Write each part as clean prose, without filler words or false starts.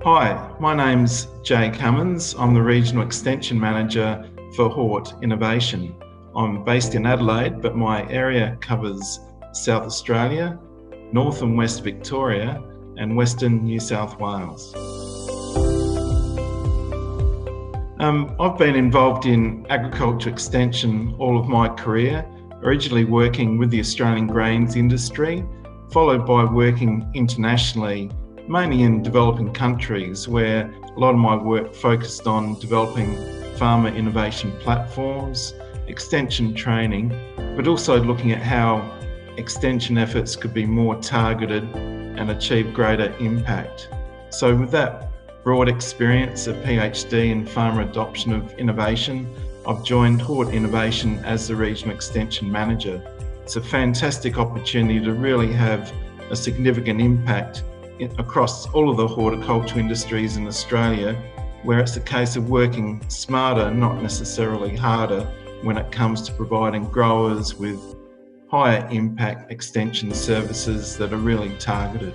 Hi, my name's Jay Cummins. I'm the Regional Extension Manager for Hort Innovation. I'm based in Adelaide, but my area covers South Australia, North and West Victoria, and Western New South Wales. I've been involved in agriculture extension all of my career, originally working with the Australian grains industry, followed by working internationally, mainly in developing countries, where a lot of my work focused on developing farmer innovation platforms, extension training, but also looking at how extension efforts could be more targeted and achieve greater impact. So with that broad experience, a PhD in farmer adoption of innovation, I've joined Hort Innovation as the Regional Extension Manager. It's a fantastic opportunity to really have a significant impact across all of the horticulture industries in Australia, where it's a case of working smarter, not necessarily harder, when it comes to providing growers with higher impact extension services that are really targeted.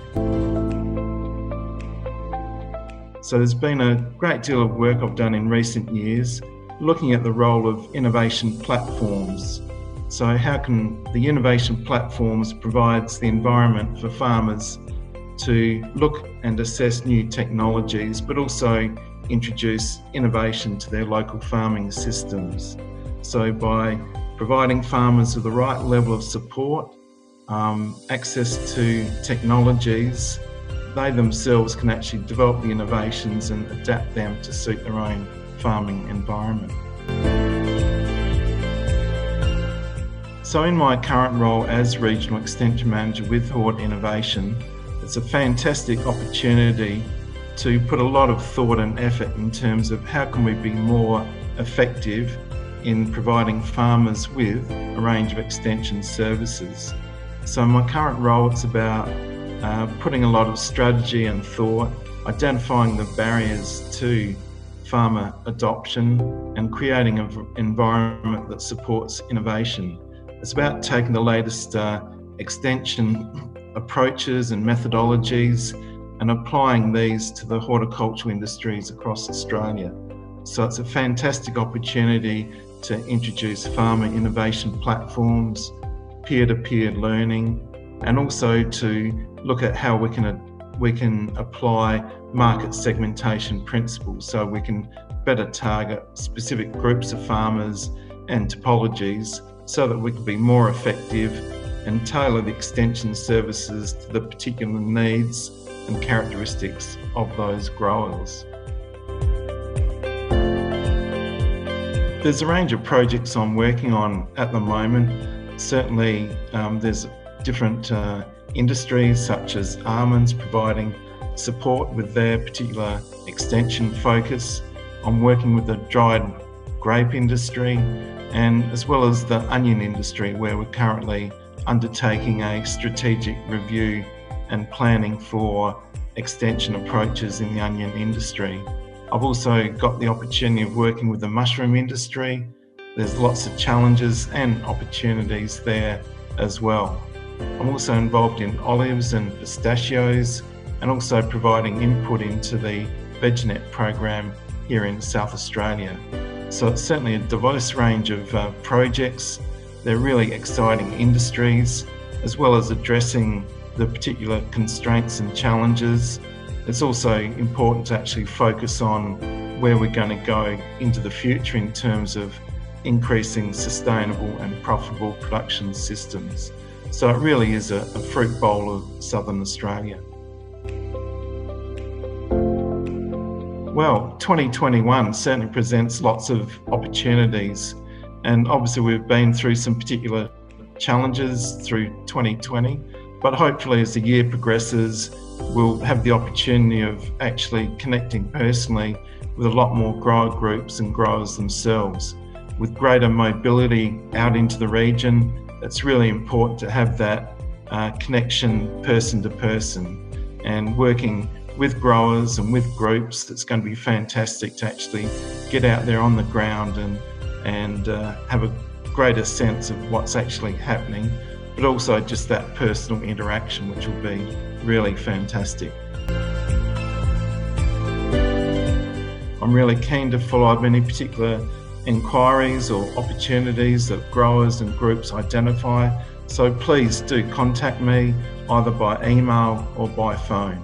So there's been a great deal of work I've done in recent years looking at the role of innovation platforms. So how can the innovation platforms provide the environment for farmers to look and assess new technologies, but also introduce innovation to their local farming systems. So by providing farmers with the right level of support, access to technologies, they themselves can actually develop the innovations and adapt them to suit their own farming environment. So in my current role as Regional Extension Manager with Hort Innovation, it's a fantastic opportunity to put a lot of thought and effort in terms of how can we be more effective in providing farmers with a range of extension services. So in my current role, it's about putting a lot of strategy and thought, identifying the barriers to farmer adoption and creating an environment that supports innovation. It's about taking the latest extension approaches and methodologies and applying these to the horticultural industries across Australia. So it's a fantastic opportunity to introduce farmer innovation platforms, peer-to-peer learning, and also to look at how we can apply market segmentation principles so we can better target specific groups of farmers and topologies so that we can be more effective and tailor the extension services to the particular needs and characteristics of those growers. There's a range of projects I'm working on at the moment. Certainly there's different industries such as almonds providing support with their particular extension focus. I'm working with the dried grape industry and as well as the onion industry, where we're currently undertaking a strategic review and planning for extension approaches in the onion industry. I've also got the opportunity of working with the mushroom industry. There's lots of challenges and opportunities there as well. I'm also involved in olives and pistachios and also providing input into the VegNet program here in South Australia. So it's certainly a diverse range of projects. They're really exciting industries, as well as addressing the particular constraints and challenges. It's also important to actually focus on where we're going to go into the future in terms of increasing sustainable and profitable production systems. So it really is a fruit bowl of Southern Australia. Well, 2021 certainly presents lots of opportunities, and obviously we've been through some particular challenges through 2020, but hopefully as the year progresses, we'll have the opportunity of actually connecting personally with a lot more grower groups and growers themselves. With greater mobility out into the region, it's really important to have that connection person to person, and working with growers and with groups, it's going to be fantastic to actually get out there on the ground and have a greater sense of what's actually happening, but also just that personal interaction, which will be really fantastic. I'm really keen to follow up any particular inquiries or opportunities that growers and groups identify. So please do contact me either by email or by phone.